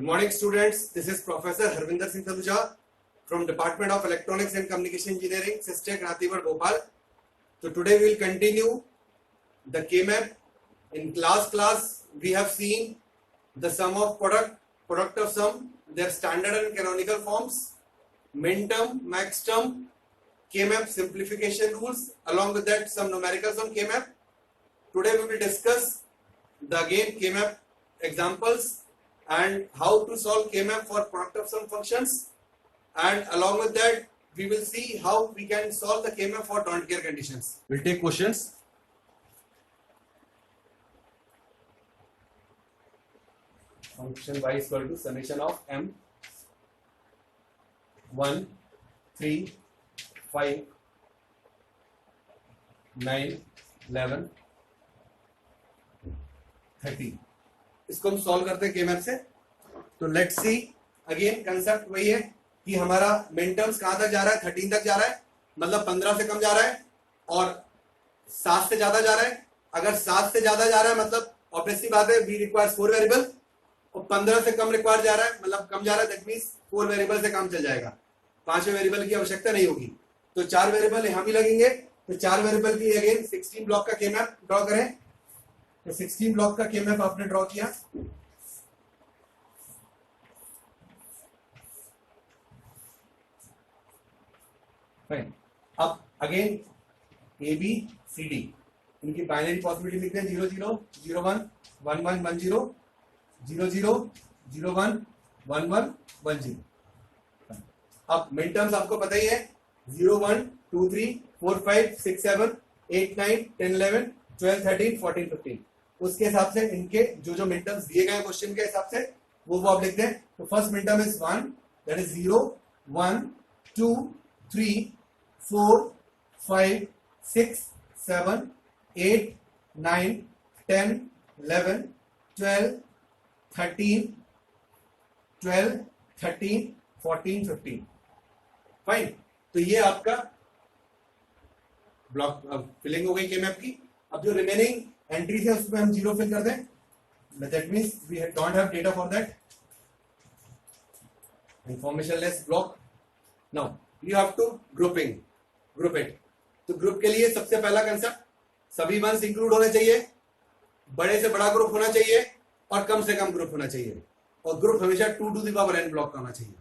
Good morning, students. This is Professor Harvinder Singh Saluja from Department of Electronics and Communication Engineering, SISTEC, Rathiwad, Bhopal. So today we will continue the K-map. In class we have seen the sum of product of sum, their standard and canonical forms, min term, max term, K-map simplification rules. Along with that, some numericals on K-map. Today we will discuss the again K-map examples and how to solve K-map for product of sum functions, and along with that we will see how we can solve the K-map for don't care conditions. We'll take questions. Function y is equal to summation of m 1 3 5 9 11 30. इसको हम solve करते हैं K-मैप से. तो let's C. Again concept वही है कि हमारा मिन टर्म्स कहां तक जा रहा है, 13 तक जा रहा है, मतलब 15 से कम जा रहा है और 7 से ज्यादा जा रहा है. अगर 7 से ज्यादा जा रहा है मतलब ऑब्वियसली बात है वी रिक्वायर्स 4 वेरिएबल, और 15 से कम रिक्वायर जा रहा है मतलब कम जा रहा है, दैट मींस 4 वेरिएबल से काम चल जाएगा, 5वें वेरिएबल की आवश्यकता नहीं होगी. तो 4 वेरिएबल यहां भी लगेंगे. तो 4 वेरिएबल की अगेन 16 ब्लॉक का K-मैप ड्रॉ करें. तो 16 ब्लॉक का K-मैप आपने ड्रॉ किया. फाइन. अब again A B C D इनकी बाइनरी पॉसिबिलिटी लिखते हैं. 0 0 0 1 1 1 1 0 0 0 0 1 1 1 1 0. अब मिड टर्म्स आपको पता ही है 0 1 2 3 4 5 6 7 8 9 10 11 12 13 14 15. उसके हिसाब से इनके जो मिड टर्म्स दिए गए क्वेश्चन के हिसाब से वो आप लिखते हैं. तो first mid term is 1, that is 0 1 2 3 4 5 6 7 8 9 10 11 12 13 12 13 14 15. Fine. तो ये आपका ब्लॉक फिलिंग हो गई K-मैप की. अब जो रिमेनिंग एंट्रीज है उसमें हम 0 फिल कर दें. That means we don't have data for that. Information less block. Now you have to group it. तो ग्रुप के लिए सबसे पहला कंसेप्ट, सभी वंस इंक्लूड होने चाहिए, बड़े से बड़ा ग्रुप होना चाहिए और कम से कम ग्रुप होना चाहिए, और ग्रुप हमेशा 2 to the power n block का होना चाहिए,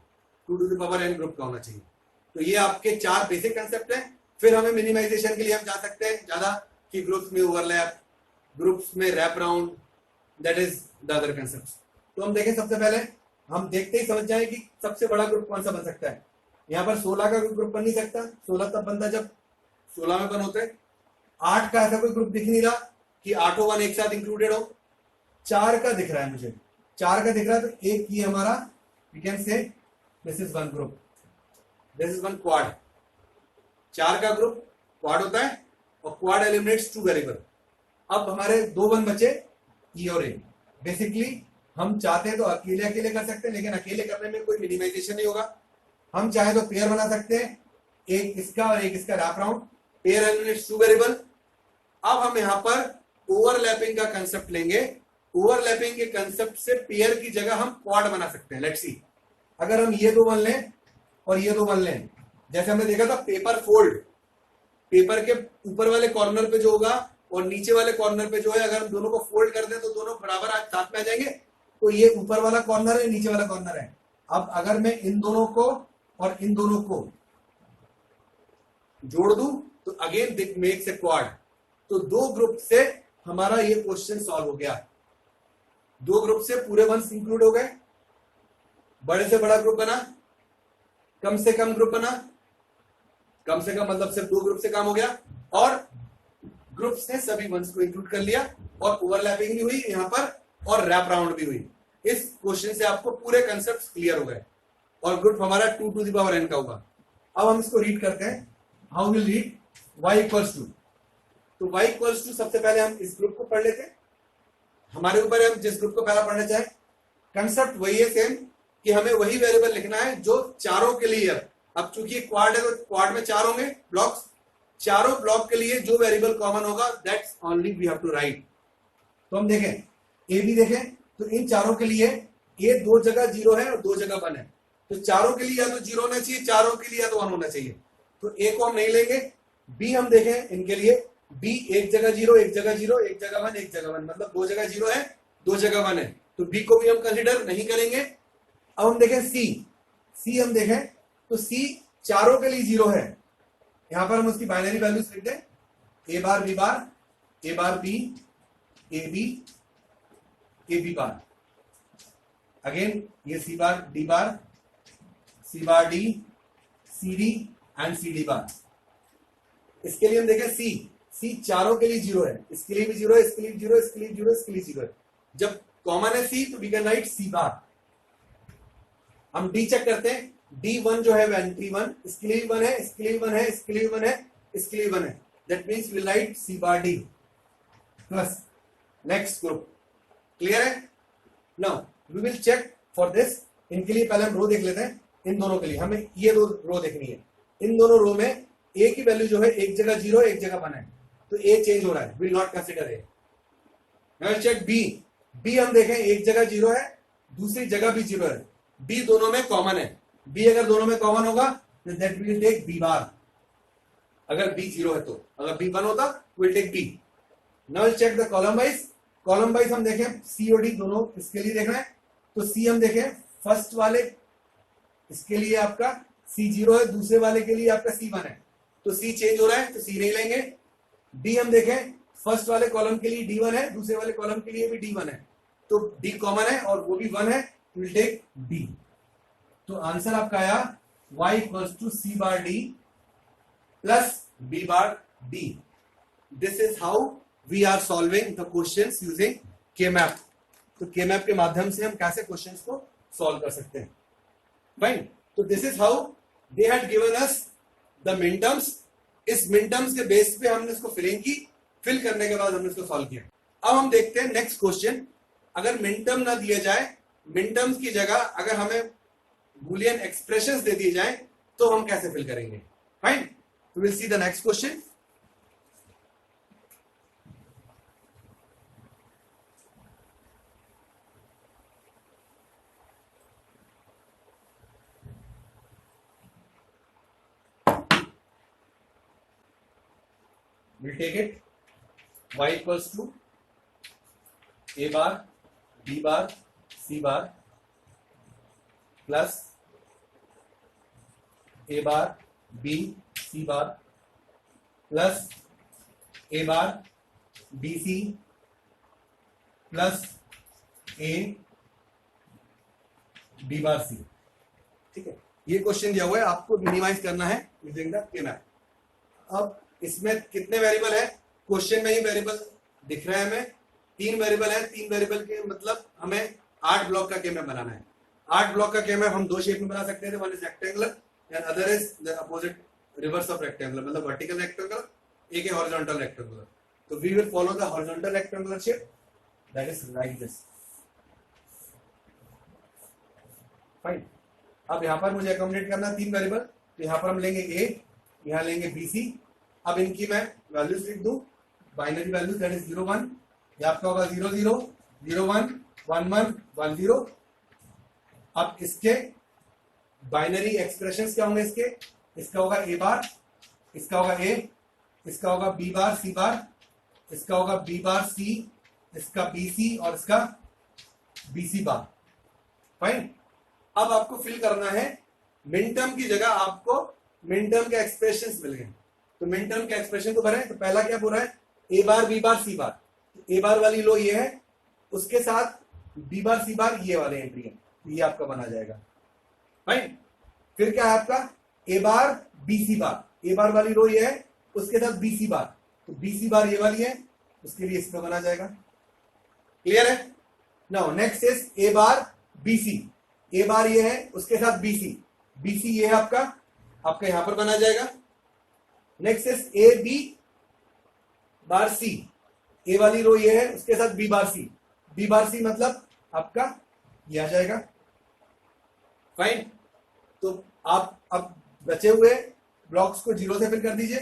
2 to the power n group का होना चाहिए. तो ये आपके 4 बेसिक कंसेप्ट हैं. फिर हमें मिनिमाइजेशन के लिए हम जा सकते हैं ज्यादा कि ग्रुप्स में ओवरलैप, ग्रुप्स में wrap round, that is the other concept. तो हम देखें, सबसे पहले हम देखते ही समझ जाए कि सबसे बड़ा ग्रुप कौन सा बन सकता है. यहाँ पर 16 का ग्रुप बन नहीं सकता. 16 तब बनता जब 16 में बन होते. 8 का ऐसा कोई ग्रुप दिख नहीं रहा कि 8 1 एक साथ इंक्लूडेड हो. 4 का दिख रहा है मुझे, 4 का दिख रहा है. तो एक ये हमारा we can say this is one group, this is one quad. 4 का ग्रुप क्वाड होता है और क्वाड एलिमिनेट्स 2 वेरिएबल. अब हमारे 2 वन बचे ई और ए. बेसिकली हम चाहते तो अकेले अकेले कर सकते हैं, लेकिन अकेले करने में कोई मिनिमाइजेशन नहीं होगा. हम चाहे तो पेयर बना सकते हैं, एक इसका और एक इसका wrap round. Pair eliminates 2 variable. अब हम यहां पर ओवरलैपिंग का कंसेप्ट लेंगे. ओवरलैपिंग के कंसेप्ट से पेयर की जगह हम क्वाड बना सकते हैं. Let's see. अगर हम ये 2 वन लें और ये 2 वन लें, जैसे हमने देखा था पेपर फोल्ड, पेपर के ऊपर वाले कॉर्नर पे जो होगा और नीचे वाले कॉर्नर पे जो है, अगर हम दोनों को फोल्ड कर दें तो दोनों बराबर साथ में आ जाएंगे. तो ये ऊपर वाला कॉर्नर है, नीचे वाला कॉर्नर है. अब अगर मैं इन दोनों को और इन दोनों को जोड़ दूं तो again this makes a quad. तो 2 ग्रुप से हमारा ये क्वेश्चन सॉल्व हो गया. 2 ग्रुप से पूरे वंस इंक्लूड हो गए. बड़े से बड़ा ग्रुप बना, कम से कम ग्रुप बना. कम से कम मतलब सिर्फ 2 ग्रुप से काम हो गया, और ग्रुप्स ने सभी वंस को इंक्लूड कर लिया, और ओवरलैपिंग भी हुई यहां पर और रैप राउंड भी हुई. इस क्वेश्चन से आपको पूरे कंसेप्ट क्लियर हो गए, और ग्रुप हमारा 2 to the power n का होगा. अब हम इसको रीड करते हैं. How will read y equals to. तो y इक्वल्स टू सबसे पहले हम इस ग्रुप को पढ़ लेते हैं. हमारे ऊपर हम जिस ग्रुप को पहला पढ़ना चाहें. कंसेप्ट वही है सेम कि हमें वही वेरिएबल लिखना है जो चारों के लिए. अब चूंकि क्वाड है तो क्वाड में 4 होंगे ब्लॉक्स. चारों ब्लॉक के लिए जो वेरिएबल कॉमन होगा that's only we have to write. तो हम देखें ए बी देखें तो इन चारों के लिए ये दो जगह 0 है और दो जगह 1 है, तो चारों के लिए या तो 0 होना चाहिए, चारों के लिए या तो 1 होना चाहिए। तो ए को हम नहीं लेंगे। बी हम देखें इनके लिए, बी एक जगह 0 एक जगह 0 एक जगह 1 एक जगह 1, मतलब दो जगह 0 है दो जगह 1 है, तो बी को भी हम कंसिडर नहीं करेंगे। अब हम देखें सी, सी हम देखें तो सी चारों के लिए 0 है, यहां पर हम उसकी बाइनरी वैल्यूज लिख दें, A bar B bar, A bar B, A B bar, again ये C bar D bar, C bar D, C D and C D bar. इसके लिए हम देखें सी, सी चारों के लिए 0 है, इसके लिए भी 0 है, इसके लिए 0 है, इसके लिए 0 है, इसके लिए 0 है। जब कॉमन है सी तो वी कैन राइट सी बार। हम डी चेक करते हैं, D1 जो है एंट्री 1, इसके लिए भी 1 है, इसके लिए भी 1 है, इसके लिए भी 1 है, इसके लिए भी 1 है, that means we write C bar D plus next group. Clear है? Now we will check for this. इनके लिए पहले हम रो देख लेते हैं, इन दोनों के लिए हमें ये दो रो देखनी है। इन दोनों रो में ए की वैल्यू जो है एक जगह 0 एक जगह 1 है, तो ए चेंज हो रहा है, will not consider A. Now check B, B हम देखें एक जगह 0 है दूसरी जगह भी 0 है, बी दोनों में कॉमन है, बी अगर दोनों में कॉमन होगा तो that will take B bar, अगर बी 0 है तो, अगर बी 1 होता will take B. Now check the column wise, column wise हम देखें सी और डी दोनों इसके लिए देखना है, तो सी हम देखें फर्स्ट वाले इसके लिए आपका सी 0 है, दूसरे वाले के लिए आपका सी 1 है, तो सी चेंज हो रहा है तो सी नहीं लेंगे। डी हम देखें फर्स्ट वाले कॉलम के लिए D1 है, दूसरे वाले कॉलम के लिए भी D1 है, तो D कॉमन है और वो भी 1 है, विल टेक D। तो आंसर आपका आया y equals to C bar D plus B bar D। This is how we are solving the questions using K map. तो K-मैप के माध्यम से हम कैसे क्वेश्चंस को सॉल्व कर सकते हैं। फाइन, तो this is how they had given us the मिन टर्म्स। इस मिन टर्म्स के बेस पे हमने इसको फिलिंग की, फिल करने के बाद हमने इसको सॉल्व किया। अब हम देखते हैं नेक्स्ट क्वेश्चन। अगर मिन टर्म ना दिया जाए, मिन टर्म्स की जगह अगर हमें बूलियन एक्सप्रेशंस दे दिए जाए तो हम कैसे फिल करेंगे। Fine, we will see the next question. we'll take it y equals to a bar b bar c bar plus a bar b c bar plus a bar b c plus a b bar c। ठीक है, ये question दिया हुआ है, आपको minimise करना है using the K-मैप। अब इसमें कितने वेरिएबल है, क्वेश्चन में ही वेरिएबल दिख रहा है हमें, 3 वेरिएबल है। 3 वेरिएबल के मतलब हमें 8 ब्लॉक का K-मैप बनाना है। 8 ब्लॉक का K-मैप हम 2 शेप में बना सकते हैं, one is rectangular and other is the opposite reverse of rectangular, मतलब वर्टिकल रेक्टेंगुलर, एक है हॉरिजॉन्टल रेक्टेंगुलर। तो we will follow the horizontal rectangular shape, that is like this. Fine, अब यहां पर मुझे अकोमोडेट करना है 3 वेरिएबल, तो यहां पर हम लेंगे a, यहां लेंगे bc। अब इनकी मैं वैल्यूज लिख दूं, बाइनरी वैल्यूज, दैट इज 0 1, ये आपका होगा 0 0 0 1 1 1 1 0। अब इसके बाइनरी एक्सप्रेशंस क्या होंगे इसके, इसका होगा a बार, इसका होगा a, इसका होगा b बार c बार, इसका होगा b बार c, इसका bc और इसका bc बार। फाइन, अब आपको फिल करना है मिन टर्म की जगह, आपको मिन टर्म के एक्सप्रेशंस मिल गए, तो मिन टर्म के एक्सप्रेशन को भरें। तो पहला क्या बोल रहा है, a bar b bar c bar, a बार वाली लो ये है, उसके साथ b बार c बार ये वाले एंट्री है, ये आपका बना जाएगा। फाइन, फिर क्या है आपका a bar b c bar, a बार वाली रो ये है, उसके साथ b c बार, तो b c बार ये वाली है, उसके लिए इसका बना जाएगा। क्लियर है? Now next is a bar b c, a बार ये है, उसके साथ bc, bc ये है आपका यहां पर बना जाएगा। Next is a b bar c, a वाली रो ये है, उसके साथ b bar c, b bar c मतलब आपका ये आ जाएगा। फाइन, तो आप अब बचे हुए ब्लॉक्स को 0 से फिल कर दीजिए।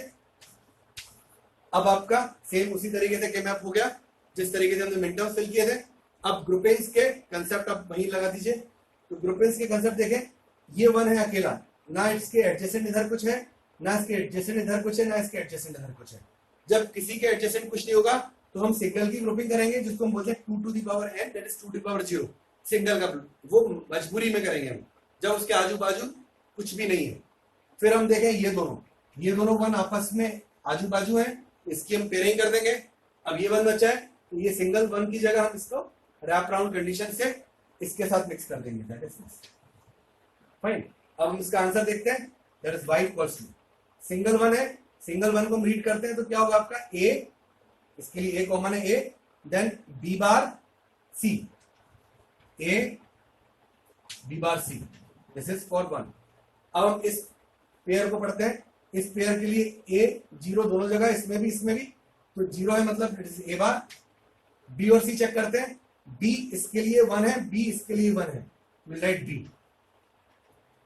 अब आपका सेम उसी तरीके से K-मैप हो गया जिस तरीके से हमने मिन टर्म्स फिल किए थे। अब ग्रुपिंग्स के कंसेप्ट अब वहीं लगा दीजिए। तो ग्रुपिंग्स के कंसेप्ट देखें, ये वन है अकेला, ना इसके एडजेसेंट इधर कुछ है, ना इसके एडजेसेंट इधर कुछ है, ना इसके एडजेसेंट इधर कुछ है। जब किसी के एडजेसेंट कुछ नहीं होगा तो हम सिंगल की ग्रुपिंग करेंगे, जिसको हम बोलते हैं 2 to the power n, that is 2 to the power 0। Single का वो मजबूरी में करेंगे हम, जब उसके आजू बाजू कुछ भी नहीं है। फिर हम देखें ये दोनों वन आपस में आजू बाजू है, इसकी हम पेयरिंग कर देंगे। अब ये वन बचा है, तो ये सिंगल वन की जगह हम इसको रैप राउंड कंडीशन से इसके साथ मिक्स कर देंगे, दैट इज फाइन। अब हम इसका आंसर देखते हैं, that is y equals to single one है, सिंगल वन को हम रीड करते हैं तो क्या होगा आपका a, इसके लिए a कॉमन है a, then b bar c, a b bar c, this is for one. अब हम इस पेयर को पढ़ते हैं, इस पेयर के लिए a 0 दोनों जगह, इसमें भी तो 0 है, मतलब a बार। b और c चेक करते हैं, b इसके लिए 1 है, b इसके लिए 1 है, विल राइट b।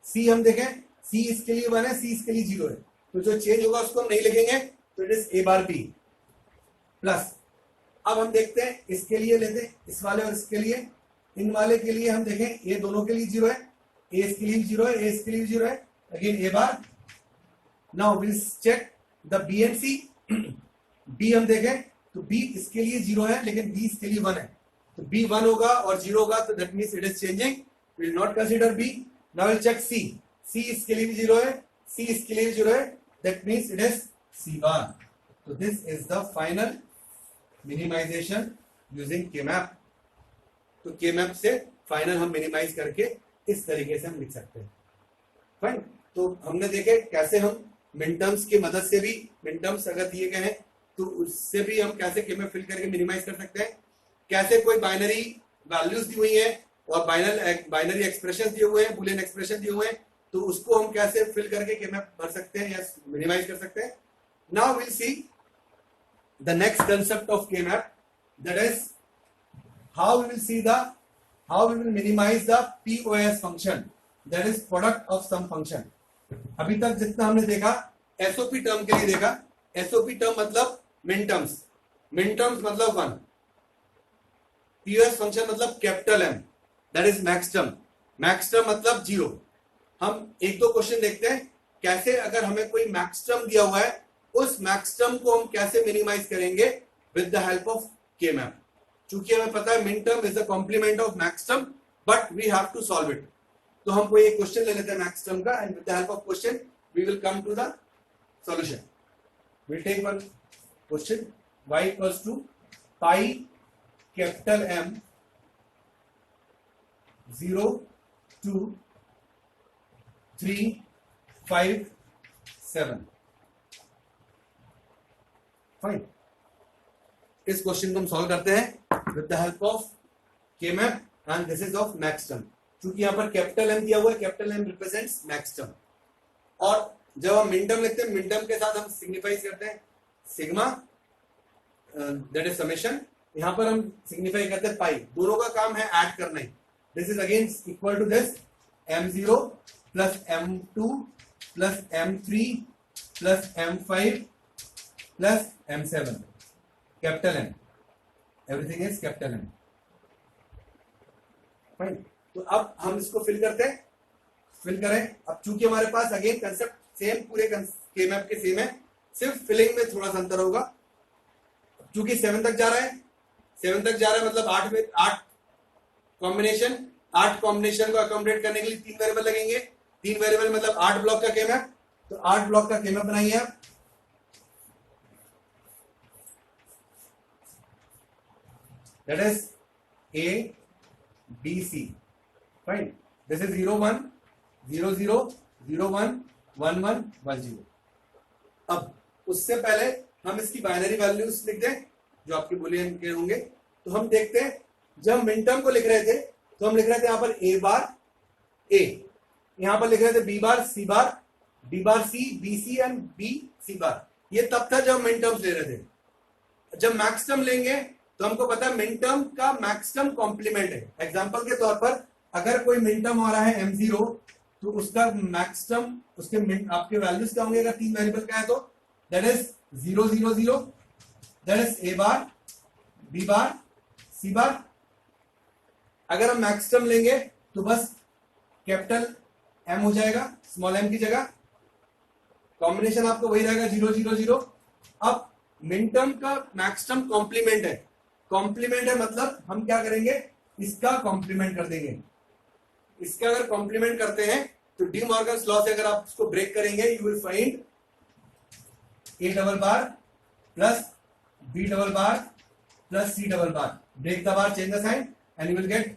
c हम देखें, c इसके लिए 1 है, c इसके लिए 0 है, तो जो चेंज होगा उसको हम नहीं लिखेंगे, तो it is a bar b plus. अब हम देखते हैं, इसके लिए लेते हैं इस वाले और इसके लिए, इन वाले के लिए हम देखें a दोनों के लिए 0 है, a इसके लिए 0 है, a इसके लिए 0 है, again a bar. Now will check the b and c। b हम देखें तो b इसके लिए 0 है, लेकिन b इसके लिए 1 है, तो b 1 होगा और 0 होगा, तो that means it is changing, will not consider b। Now will check c, c इसके लिए भी 0 है, c इसके लिए भी 0 है, that means it is c bar. तो this is the final minimisation using K map. तो K-मैप से फाइनल हम मिनिमाइज करके इस तरीके से हम लिख सकते हैं, फाइन। तो हमने देखे कैसे हम मिन टर्म्स की मदद से भी, मिन टर्म्स अगर दिए गए हैं तो उससे भी हम कैसे K-मैप फिल करके मिनिमाइज कर सकते हैं, कैसे कोई बाइनरी वैल्यूज दी हुई है और बाइनरी एक्सप्रेशन दिए हुए हैं, बुलियन एक्सप्रेशन दिए हुए हैं, तो उसको हम कैसे फिल करके K-मैप भर सकते हैं या मिनिमाइज कर सकते हैं। Now will see the next concept of K map, that is how we will minimize the POS function, that is product of some function। अभी तक जितना हमने देखा SOP टर्म के लिए देखा, SOP टर्म मतलब मिन टर्म्स मतलब 1, POS फंक्शन मतलब capital M, that is max term मतलब 0। हम एक दो क्वेश्चन देखते हैं कैसे, अगर हमें कोई मैक्स टर्म दिया हुआ है, उस मैक्स टर्म को हम कैसे मिनिमाइज करेंगे विद द हेल्प ऑफ K-मैप। चूंकि हमें पता है min term is the complement of max term, but we have to solve it. तो हम कोई एक क्वेश्चन ले लेते हैं मैक्स टर्म का, and with the help of question we will come to the solution. Will take one question, y equals to pi capital M 0 2 3 5 7, फाइन। इस क्वेश्चन को हम सॉल्व करते हैं with the help of K map, and this is of max term. क्योंकि यहां पर कैपिटल M दिया हुआ है, capital M represents max term, और जब हम मिन टर्म लिखते हैं, मिन टर्म के साथ हम सिग्निफाई करते हैं सिग्मा, दैट इज समेशन। यहां पर हम सिग्निफाई करते हैं पाई, दोनों का काम है ऐड करना ही। This is again equal to this M0 plus M2 plus M3 plus M5 plus M7, capital M, everything is capital M, fine. तो अब हम इसको फिल करते हैं, फिल करें। अब चूंकि हमारे पास अगेन कंसेप्ट सेम, पूरे K-मैप के सेम है, सिर्फ फिलिंग में थोड़ा सा अंतर होगा। चूंकि 7 तक जा रहा है, 7 तक जा रहा है मतलब 8 कॉम्बिनेशन को अकोमोडेट करने के लिए 3 वेरिएबल लगेंगे, 3 वेरिएबल मतलब 8 ब्लॉक का K-मैप। तो 8 ब्लॉक का K-मैप बनाइए आप। That is A, B, C, fine. This is 0 1 0 0 0 1 1 1 1 0। अब उससे पहले हम इसकी बाइनरी वैल्यूज लिख दें जो आपके बुलियन के होंगे। तो हम देखते हैं, जब हम मिन टर्म को लिख रहे थे तो हम लिख रहे थे यहां पर A बार A, यहां पर लिख रहे थे B bar C bar, B bar C, B C and B C बार। ये तब था जब मिन टर्म्स ले रहे थे। जब मैक्स टर्म लेंगे तो हमको पता है मिन टर्म का मैक्स टर्म कॉम्प्लीमेंट है। एग्जांपल के तौर पर अगर कोई मिन टर्म आ रहा है M0, तो उसका मैक्स टर्म, उसके आपके वैल्यूज क्या होंगे अगर 3 वेरिएबल का है तो, that is 0 0 0, that is A bar, B bar, C बार, अगर हम मैक्सटर्म लेंगे तो बस कैपिटल एम हो जाएगा स्मॉल एम की जगह, कॉम्बिनेशन आपको वही रहेगा 0 0 0। अब मिनटर्म का मैक्सटर्म कॉम्प्लीमेंट है, कॉम्प्लीमेंट है मतलब हम क्या करेंगे, इसका कॉम्प्लीमेंट कर देंगे। इसका अगर कॉम्प्लीमेंट करते हैं तो डी मॉर्गन्स लॉ से अगर आप इसको ब्रेक करेंगे, you will find A double bar plus B double bar plus C double bar, break the bar, change the sign and you will get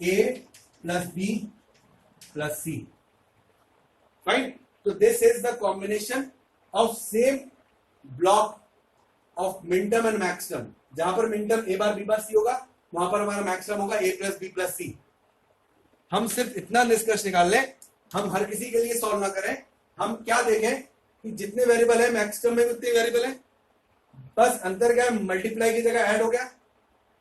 A plus B plus C. Fine, तो this is the combination of same block of minterm and maxterm. जहां पर minterm ए bar B बार सी होगा, वहां पर हमारा maxterm होगा ए plus B plus सी। हम सिर्फ इतना निष्कर्ष निकाल लें, हम हर किसी के लिए सॉल्व ना करें, हम क्या देखें कि जितने वेरिएबल है मैक्सटर्म में उतने वेरिएबल है, बस अंतर क्या है, मल्टीप्लाई की जगह ऐड हो गया,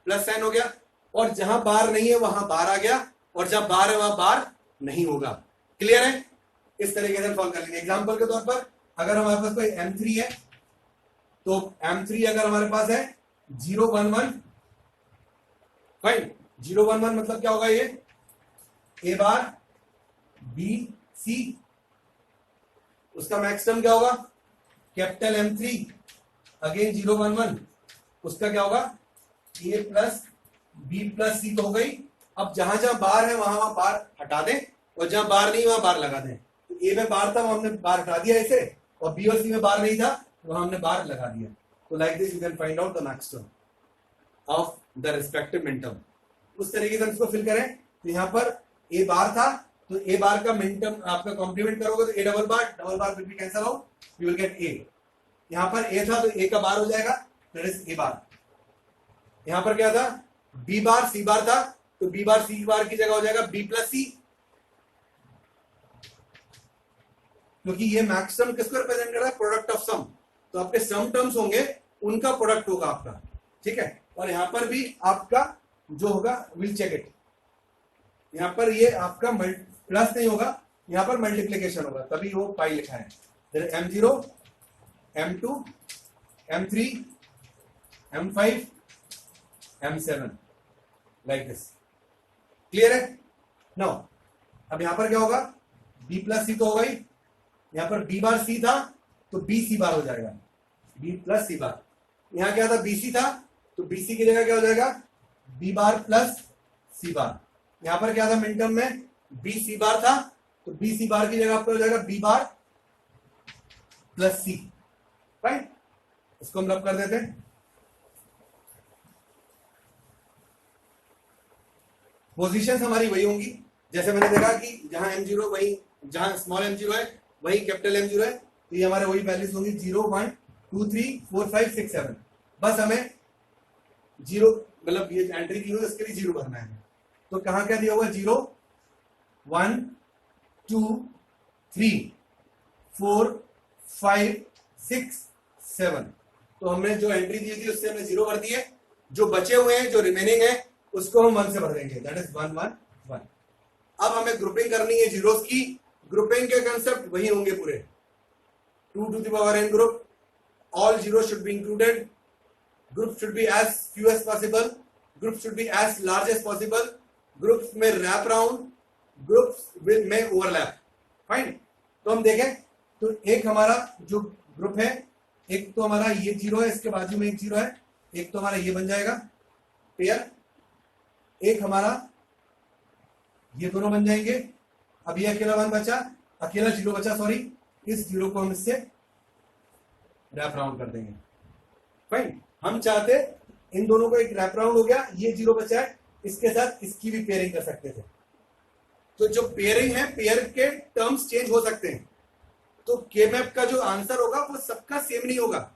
प्लस साइन हो गया, और जहां बार नहीं है वहां बार आ गया, और जहां बार है वहां बार नहीं होगा। क्लियर है? इस तरीके से सॉल्व कर लेंगे। एग्जांपल के तौर पर अगर हमारे पास कोई M3 है, तो M3 अगर हमारे पास है 0 1 1, फाइन, 0 1 1 मतलब क्या होगा, ये ए बार बी सी, उसका मैक्सिमम क्या होगा, कैपिटल M3 अगेन 0 1 1, उसका क्या होगा, ए प्लस बी प्लस सी तो हो गई। अब जहां जहां बार है वहां वहां बार हटा दें, और जहां बार नहीं वहां बार लगा दें। तो ए में बार था वहां हमने बार हटा दिया इसे, और बी और सी में बार नहीं था वहां हमने बार लगा दिया। तो like this you can find out the maximum of the respective minterm. उस तरीके से हम इसको फिल करें, तो यहाँ पर ए बार था, तो ए बार का मिनटर्म आपका कॉम्प्लीमेंट करोगे तो ए double bar will be cancel out, you will get ए। यहाँ पर ए था तो ए का बार हो जाएगा, दैट इज ए बार। यहाँ पर क्या था, बी बार सी बार था, तो बी बार सी बार की जगह हो जाएगा बी प्लस सी, क्योंकि ये मैक्सिमम किसको रिप्रेजेंट कर रहा है, प्रोडक्ट ऑफ सम। तो आपके सम टर्म्स होंगे उनका प्रोडक्ट होगा आपका, ठीक है। और यहां पर भी आपका जो होगा विल चेक इट, यहां पर ये आपका प्लस नहीं होगा, यहां पर मल्टीप्लीकेशन होगा, तभी वो पाई लिखा है। M0 M2 M3 M5 M7 like this. Clear है? नाउ अब यहां पर क्या होगा, B प्लस सी तो होगा ही, यहां पर B बार सी था तो B सी बार हो जाएगा, B प्लस सी बार। यहां क्या था, BC था, तो BC की जगह क्या हो जाएगा, B बार प्लस सी बार। यहां पर क्या था मिनटर्म में, B सी बार था, तो B सी बार की जगह आपका हो जाएगा B बार प्लस सी। राइट, इसको हम रब कर देते हैं। पोजीशंस हमारी वही होंगी, जैसे मैंने देखा कि जहां M0 वही, जहां स्मॉल M0 है वही कैपिटल M0 है, तो ये हमारे वही वैल्यूज होंगी 0 1 2 3 4 5 6 7। बस हमें 0 मतलब ये एंट्री की हो इसके लिए 0 भरना है। तो कहां क्या दिया हुआ, 0 1 2 3 4 5 6 7। तो हमने जो एंट्री दी थी उससे हमने 0 भर दिए, जो बचे हुए हैं जो रिमेनिंग है उसको हम 1 से भर देंगे, दैट इज 1 1 1। अब हमें ग्रुपिंग करनी है जीरोस की। ग्रुपिंग के कंसेप्ट वही होंगे पूरे, 2 to the power n group, all zeros should be included, group should be as few as possible, group should be as large as possible, groups में wrap round, groups में overlap। Fine, तो हम देखें तो एक हमारा जो ग्रुप है, एक तो हमारा ये 0 है, इसके बाजू में एक 0 है, एक तो हमारा ये बन जाएगा पेयर, एक हमारा ये दोनों बन जाएंगे। अब ये अकेला 1 बचा, अकेला 0 बचा, सॉरी, इस 0 को हम इससे रैप राउंड कर देंगे। फाइन, हम चाहते इन दोनों को एक रैप राउंड हो गया, ये 0 बचा है, इसके साथ इसकी भी पेयरिंग कर सकते थे। तो जो पेयरिंग है, पेयर के टर्म्स चेंज हो सकते हैं, तो के मैप का जो आंसर होगा वो सबका सेम नहीं होगा,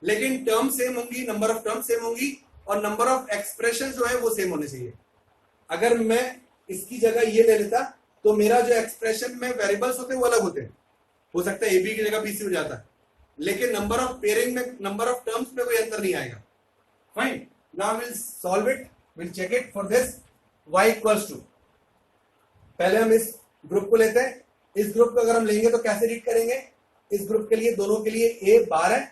लेकिन टर्म सेम होंगी, नंबर ऑफ टर्म सेम होंगी, और नंबर ऑफ एक्सप्रेशन जो है वो सेम होने चाहिए। अगर मैं इसकी जगह ये ले लेता तो मेरा जो एक्सप्रेशन में वेरिएबल्स होते हैं वो अलग होते हैं, हो सकता है ए बी की जगह BC हो जाता है, लेकिन नंबर ऑफ पेयरिंग में, नंबर ऑफ टर्म्स में कोई अंतर नहीं आएगा। Fine, now will solve it, will check it for this. y equals to, पहले हम इस ग्रुप को लेते हैं। इस ग्रुप को अगर हम लेंगे तो कैसे रीड करेंगे, इस ग्रुप के लिए दोनों के लिए a बार है,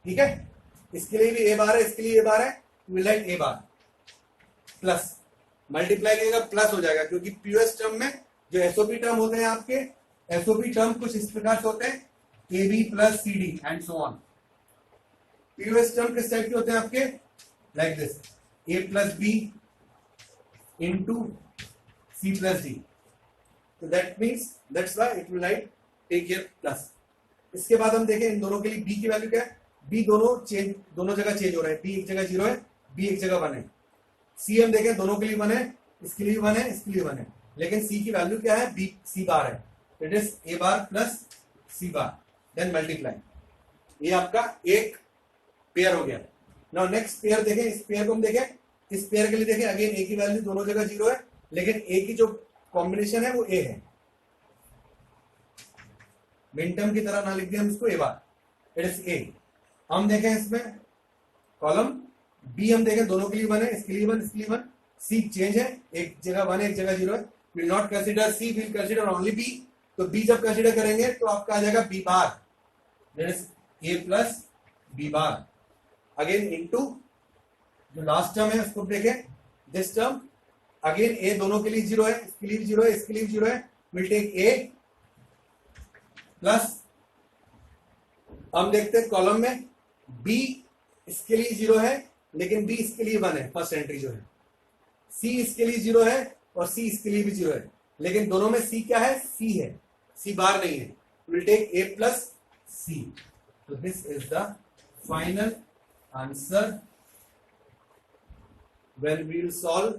ठीक है, इसके लिए भी a बार है, इसके लिए a बार है, will write a bar plus multiply कीजिएगा प्लस हो जाएगा, क्योंकि पीओएस टर्म में जो एसओपी टर्म होते हैं आपके, एसओपी टर्म कुछ इस प्रकार से होते हैं, A B plus C D and so on. POS term किस टाइप के होते हैं आपके, like this, A plus B into C plus D. तो that means that's why it will write take here plus. इसके बाद हम देखें इन दोनों के लिए बी की वैल्यू क्या है, बी दोनों जगह चेंज हो रहा है, बी एक जगह 0 है, बी एक जगह 1 है। सी हम देखें दोनों के लिए 1 है, इसके लिए 1 है, इसके लिए 1 है, लेकिन सी की वैल्यू क्या है, बी सी बार है, it is A bar plus C bar, then multiply. ये आपका एक पेयर हो गया। नाउ नेक्स्ट पेयर देखें, इस पेयर को हम देखें, इस पेयर के लिए देखें, अगेन ए की वैल्यू दोनों जगह 0 है, लेकिन ए की जो कॉम्बिनेशन है वो ए है, मिनटर्म की तरह ना लिख दिया हम इसको, ए बार, इट इज ए। हम देखें इसमें कॉलम बी, हम देखें दोनों के लिए 1 है, इसके लिए 1, इसके लिए 1, सी चेंज है, एक जगह 1 है, एक जगह 0 है, will not consider C, will consider only B. तो बी जब कंसीडर करेंगे तो आपका आ जाएगा B bar, that is A plus B bar, again into जो लास्ट टर्म है उसको देखें, दिस टर्म अगेन ए दोनों के लिए 0 है, इसके लिए 0 है, इसके लिए 0 है, विल टेक ए प्लस, हम देखते हैं कॉलम में बी इसके लिए 0 है, लेकिन बी इसके लिए 1 है, फर्स्ट एंट्री जो है, सी इसके लिए 0 है और सी इसके लिए भी 0 है, लेकिन दोनों में सी क्या है, सी है, सी बार नहीं है, विल टेक ए प्लस सी। तो this is the final answer when we will solve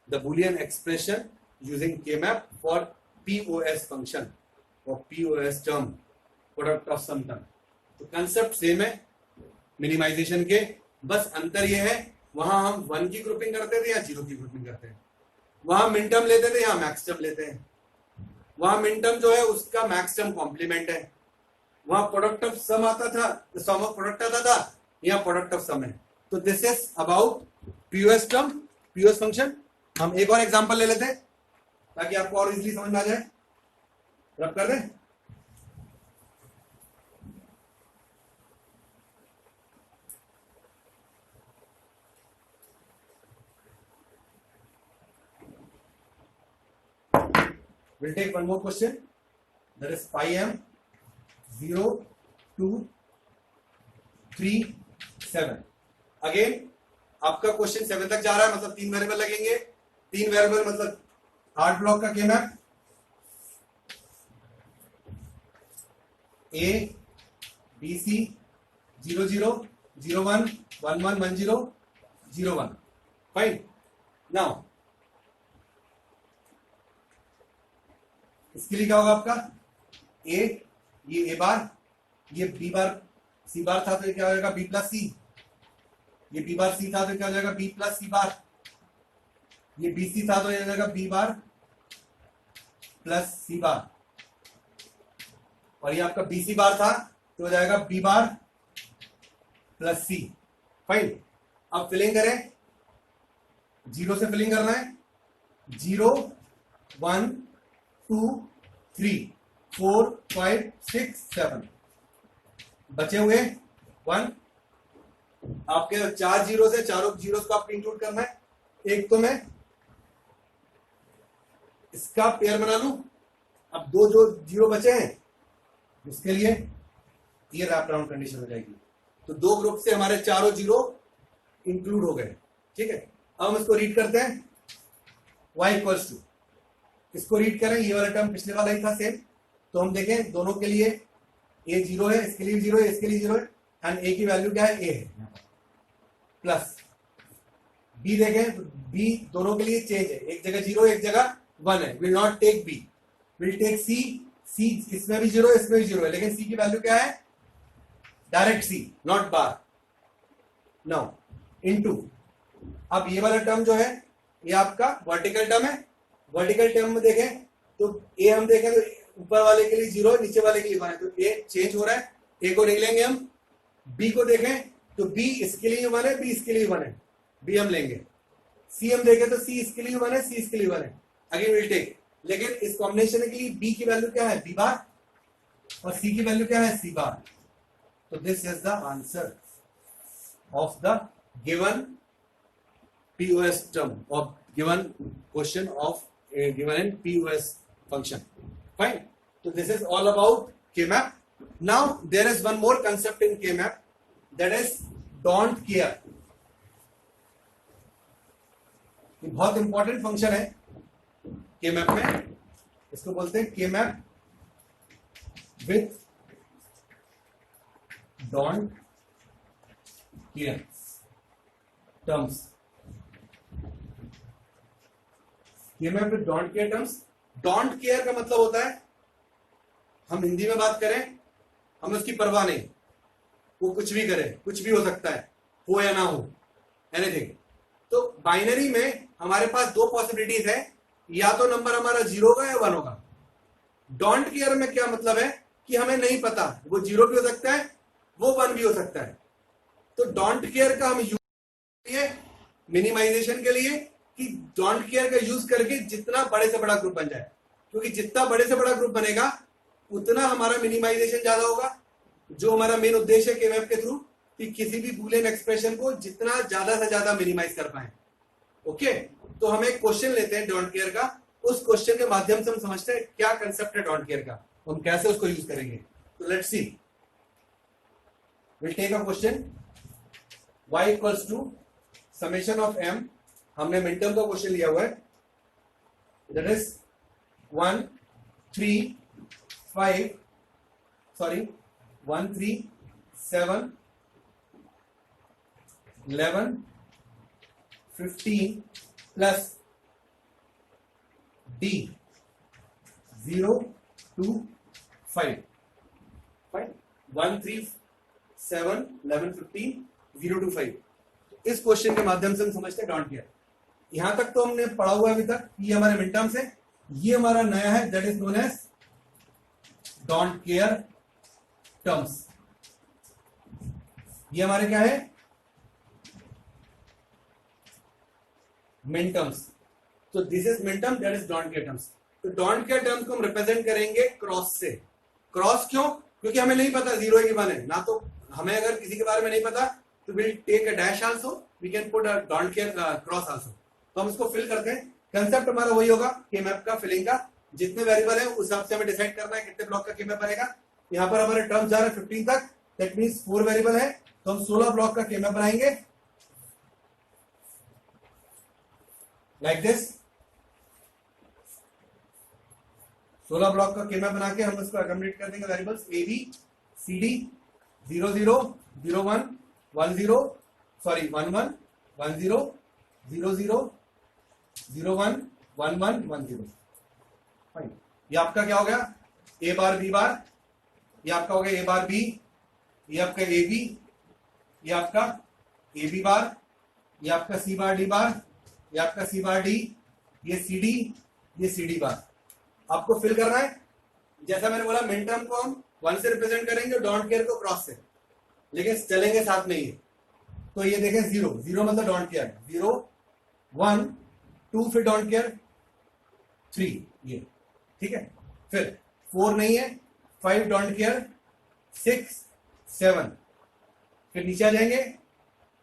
the Boolean expression using K-map for POS function or POS term, product of sum term। तो कंसेप्ट सेम है मिनिमाइजेशन के, बस अंतर ये है वहां हम 1 की ग्रुपिंग करते थे या 0 की ग्रुपिंग करते हैं, वहां मिन टर्म लेते थे या मैक्स टर्म लेते हैं, वहां मिन टर्म जो है उसका मैक्स टर्म कॉम्प्लीमेंट है, वहां प्रोडक्ट ऑफ सम आता था, सम ऑफ प्रोडक्ट आता था, या प्रोडक्ट ऑफ सम है। तो this is about POS term, POS function. हम एक और एग्जांपल ले लेते हैं ताकि आपको और इजीली समझ में आ जाए, रब कर दें। We'll take one more question, that is 5m 0 2 3 7। Again आपका क्वेश्चन 7 तक जा रहा है, मतलब 3 वेरिएबल लगेंगे, 3 वेरिएबल मतलब 8 ब्लॉक का गेम है। A B C 0 0 0 1 1 1 1 0 0 1, fine. Now इसके लिए क्या होगा आपका, ए, ये ए बार, ये बी बार सी बार था तो ये क्या हो जाएगा बी प्लस सी, ये बी बार सी था तो क्या हो जाएगा बी प्लस सी बार, ये बी सी था तो ये हो जाएगा बी बार प्लस सी बार, और ये आपका बी सी बार था तो हो जाएगा बी बार प्लस सी, फाइन। अब फिलिंग करें, 0 से फिलिंग करना है, 0 1 2 3 4 5 6 7, बचे हुए 1, आपके 4 जीरो से, चारों जीरो को आपको इंक्लूड करना है। एक तो मैं इसका पेयर बना लूं, अब 2 जो जीरो बचे हैं उसके लिए ये रैप राउंड कंडीशन हो जाएगी, तो 2 ग्रुप से हमारे चारों जीरो इंक्लूड हो गए, ठीक है। अब हम इसको रीड करते हैं, y इक्वल्स टू, इसको रीड करें, ये वाला टर्म पिछले वाला ही था सेम, तो हम देखें दोनों के लिए a 0 है, इसके लिए 0 है, इसके लिए 0 है, एंड a की वैल्यू क्या है, a है, प्लस b देखें तो b दोनों के लिए चेंज है, एक जगह 0 एक जगह 1 है, will not take b, will take c, c इसमें भी 0 है, इसमें भी 0 है, लेकिन c की वैल्यू क्या है, direct c, not bar. Now into, अब ये वाला टर्म जो है ये आपका वर्टिकल टर्म है, वर्टिकल टर्म में देखें तो a हम देखें तो ऊपर वाले के लिए 0 नीचे वाले के लिए 1 है, तो a चेंज हो रहा है, a को निकलेंगे हम। b को देखें तो b इसके लिए 1 है, b इसके लिए 1 है, b हम लेंगे। c हम देखें तो c इसके लिए 1 है, c इसके लिए 1 है, अगेन विल टेक, लेकिन इस कॉम्बिनेशन के लिए b की वैल्यू क्या है, b बार, और c की वैल्यू क्या है, c बार। तो this is the answer of the given POS term or given question of given in POS function. Fine. So this is all about K-map. Now there is one more concept in K-map, that is don't care. ये बहुत important function है K-map में, इसको बोलते हैं K-map with don't care terms. K-map with don't care terms. Don't care का मतलब होता है, हम हिंदी में बात करें, हमें उसकी परवाह नहीं, वो कुछ भी करे, कुछ भी हो सकता है, हो या ना हो, एनीथिंग। तो बाइनरी में हमारे पास दो पॉसिबिलिटीज है, या तो नंबर हमारा 0 होगा या 1 होगा। डोंट केयर में क्या मतलब है कि हमें नहीं पता, वो 0 भी हो सकता है, वो 1 भी हो सकता है। तो डोंट केयर का हम यूज मिनिमाइजेशन के लिए, कि डोंट केयर का यूज करके जितना बड़े से बड़ा ग्रुप बन जाए, क्योंकि जितना बड़े से बड़ा ग्रुप बनेगा उतना हमारा मिनिमाइजेशन ज्यादा होगा। जो हमारा मेन उद्देश्य है K-map के थ्रू, कि किसी भी बूलियन एक्सप्रेशन को जितना ज्यादा से ज्यादा मिनिमाइज कर पाए। ओके, तो हम एक क्वेश्चन लेते हैं डोंट केयर का, उस क्वेश्चन के माध्यम से हम समझते हैं क्या कंसेप्ट है डोंट केयर का, हम कैसे उसको यूज करेंगे। तो let's see, will take a question y equals to summation of m। हमने मिनटर्म का क्वेश्चन लिया हुआ है, that is 1 3 5 sorry 1 3 7 11 15 plus d 0 2 5 1 3 7 11 15 0 2 5। इस क्वेश्चन के माध्यम से हम समझते हैं डोंट केयर। यहां तक तो हमने पढ़ा हुआ है अभी तक, ये हमारे मिड टर्म्स है, ये हमारा नया है, that is known as don't care terms. ये हमारे क्या है, मिड टर्म्स। तो this is mid term, that is don't care terms. तो डोंट केयर टर्म्स को हम रिप्रेजेंट करेंगे क्रॉस से। क्रॉस क्यों? क्योंकि हमें नहीं पता 0 है कि 1 है ना, तो हमें अगर किसी के बारे में नहीं पता तो will take a dash also, we can put a don't care cross also. तो हम इसको फिल करते हैं। कंसेप्ट हमारा वही होगा K-map का, फिलिंग का। जितने वेरिएबल है उस हिसाब से हमें डिसाइड करना है कितने ब्लॉक का K-map बनेगा। यहाँ पर हमारे टर्म्स जा रहे हैं 15 तक, दैट मींस 4 वेरिएबल है, तो हम 16 ब्लॉक का K-map बनाएंगे लाइक दिस। 16 ब्लॉक का K-map बना के हम इसको अकोमोडेट कर देंगे variables A B C D 0 0 0 1 1 0 sorry 1 1 1 0 0 0 0 1 1 1 1 0। Fine, ये आपका क्या हो गया, A बार B बार, ये आपका हो गया A बार B, ये आपका A B, ये आपका A B बार, ये आपका C बार D बार, ये आपका C बार D, ये C D, ये C D बार। आपको फिल करना है। जैसा मैंने बोला मिड टर्म को हम 1 से रिप्रेजेंट करेंगे, डोंट केयर को क्रॉस से, लेकिन चलेंगे साथ में ही। तो ये देखें 0 0 मतलब डोंट केयर, 0 1 2 फिर डोंट केयर 3, ये ठीक है। फिर 4 नहीं है, 5 डोंट केयर 6 7, फिर नीचे आ जाएंगे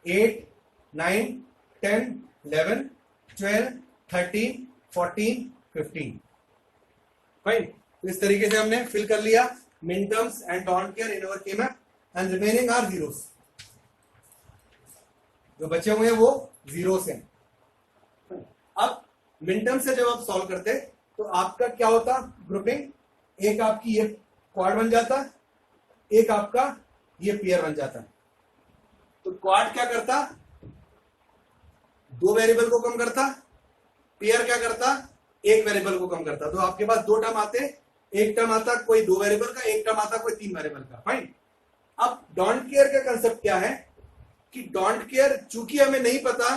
8 9 10 11 12 13 14 15। फाइन, तो इस तरीके से हमने फिल कर लिया minterms and don't care in our K-map and remaining are zeros. जो बचे हुए हैं वो जीरोस हैं। अब मिन टर्म से जब आप सॉल्व करते तो आपका क्या होता ग्रुपिंग, एक आपकी ये क्वाड बन जाता, एक आपका ये पेयर बन जाता। तो क्वाड क्या करता, 2 वेरिएबल को कम करता, पेयर क्या करता, 1 वेरिएबल को कम करता। तो आपके पास 2 टर्म आते, एक टर्म आता कोई 2 वेरिएबल का, एक टर्म आता कोई 3 वेरिएबल का। फाइन। अब डोंट केयर का कंसेप्ट क्या है कि डोंट केयर चूंकि हमें नहीं पता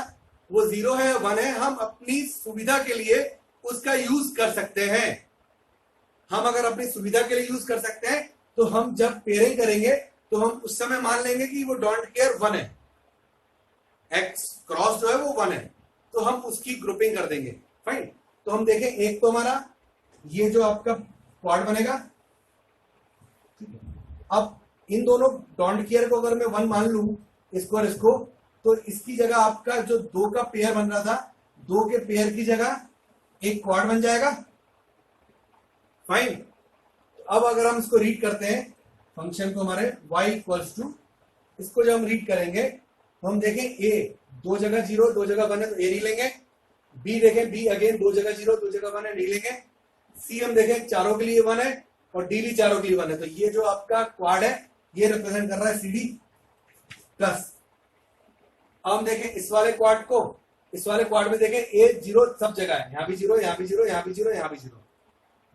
वो 0 है 1 है, हम अपनी सुविधा के लिए उसका यूज कर सकते हैं। हम अगर अपनी सुविधा के लिए यूज कर सकते हैं तो हम जब पेयरिंग करेंगे तो हम उस समय मान लेंगे कि वो डोंट केयर 1 है, एक्स क्रॉस जो है वो 1 है, तो हम उसकी ग्रुपिंग कर देंगे। फाइन। तो हम देखें, एक तो हमारा ये जो आपका क्वाड बनेगा, अब इन दोनों डोंट केयर को अगर मैं 1 मान लू इसको और इसको, तो इसकी जगह आपका जो 2 का पेयर बन रहा था दो के पेयर की जगह एक क्वाड बन जाएगा। फाइन। अब अगर हम इसको रीड करते हैं फंक्शन को हमारे y इक्वल्स टू, इसको जब हम रीड करेंगे तो हम देखें a दो जगह 0 दो जगह 1 है तो a नहीं लेंगे, b देखें b अगेन दो जगह 0 दो जगह 1 है नहीं लेंगे, c हम देखें चारों के लिए 1 है और d भी चारों के लिए 1 है, तो ये जो आपका क्वाड है ये रिप्रेजेंट कर रहा है cd प्लस। अब हम देखें इस वाले क्वाड को, इस वाले क्वाड में देखें a 0 सब जगह है, यहाँ भी 0 यहाँ भी 0 यहाँ भी 0 यहाँ भी 0,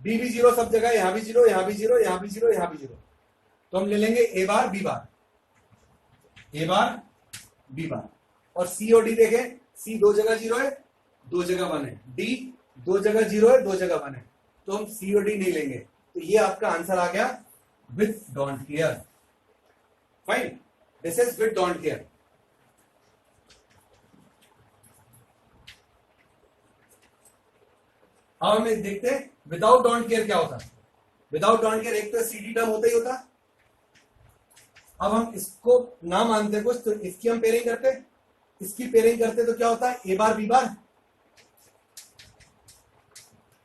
b भी 0 सब जगह है, यहाँ भी 0 यहाँ भी 0 यहाँ भी 0 यहाँ भी 0, तो हम ले लेंगे a bar b bar, a bar b बार। और c और d देखें, c दो जगह 0 है दो जगह 1 है, d दो जगह 0 है दो जगह 1 है, तो हम c और d नहीं लेंगे, तो ये आपका आंसर आ गया with don't care. Fine, this is with don't care. अब हम देखते हैं विदाउट डोंट केयर क्या होता है। विदाउट डोंट केयर एक तो सीडी टर्म होता ही होता। अब हम इसको ना मानते कुछ तो इसकी हम पेयरिंग करते, इसकी पेयरिंग करते तो क्या होता है ए बार बी बार,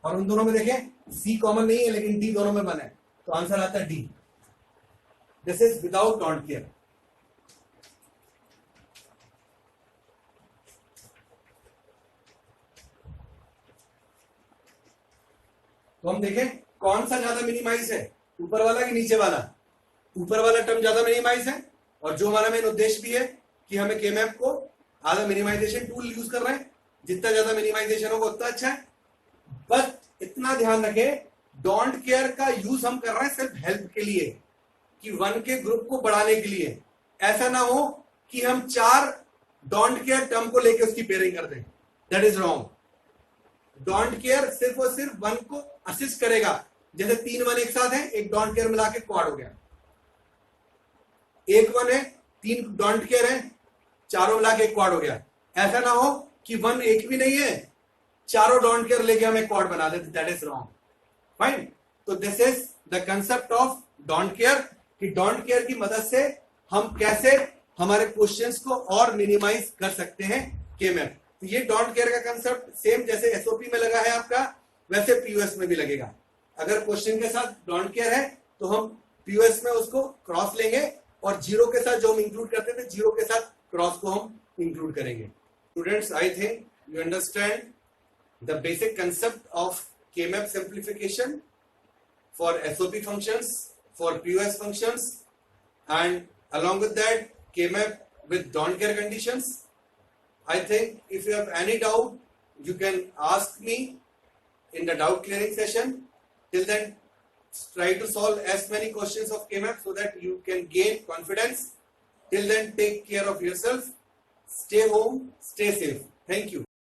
और उन दोनों में देखें सी कॉमन नहीं है लेकिन डी दोनों में बना है, तो आंसर आता है D. This is without don't care. तो हम देखें कौन सा ज्यादा मिनिमाइज है, ऊपर वाला कि नीचे वाला। ऊपर वाला टर्म ज्यादा मिनिमाइज है, और जो हमारा मेन उद्देश्य भी है कि हमें केमैप को आधा मिनिमाइजेशन टूल यूज कर रहे हैं, जितना ज्यादा मिनिमाइजेशन होगा उतना अच्छा है। बस इतना ध्यान रखें डोंट केयर का यूज हम कर रहे हैं सिर्फ हेल्प के लिए, कि 1 के ग्रुप को बढ़ाने के लिए। ऐसा ना हो कि हम 4 डोंट केयर टर्म को लेकर उसकी पेयरिंग कर दें, that is wrong. Don't care सिर्फ और सिर्फ 1 को असिस्ट करेगा, जैसे 3 1 एक साथ है, एक डोंट केयर मिला के क्वाड हो गया। एक 1 है 3 डोंट केयर है, चारों मिला के क्वाड हो गया। ऐसा ना हो कि 1 एक भी नहीं है, चारों डोंट केयर लेके हम एक क्वाड बना देते, दैट इज रॉन्ग। फाइन, तो this is the concept of don't care, कि डोंट केयर की मदद से हम कैसे हमारे क्वेश्चंस को और मिनिमाइज कर सकते हैं केमैप। तो ये डोंट केयर का कंसेप्ट सेम जैसे एसओपी में लगा है आपका, वैसे पीयूएस में भी लगेगा। अगर क्वेश्चन के साथ डोंट केयर है तो हम पीयूएस में उसको क्रॉस लेंगे, और जीरो के साथ जो हम इंक्लूड करते थे जीरो के साथ क्रॉस को हम इंक्लूड करेंगे। Students, I think you understand the basic concept of K map simplification for SOP functions, for POS functions, and along with that KMAP with don't care conditions. I think if you have any doubt you can ask me in the doubt clearing session. Till then try to solve as many questions of KMAP so that you can gain confidence. Till then take care of yourself, stay home, stay safe. Thank you.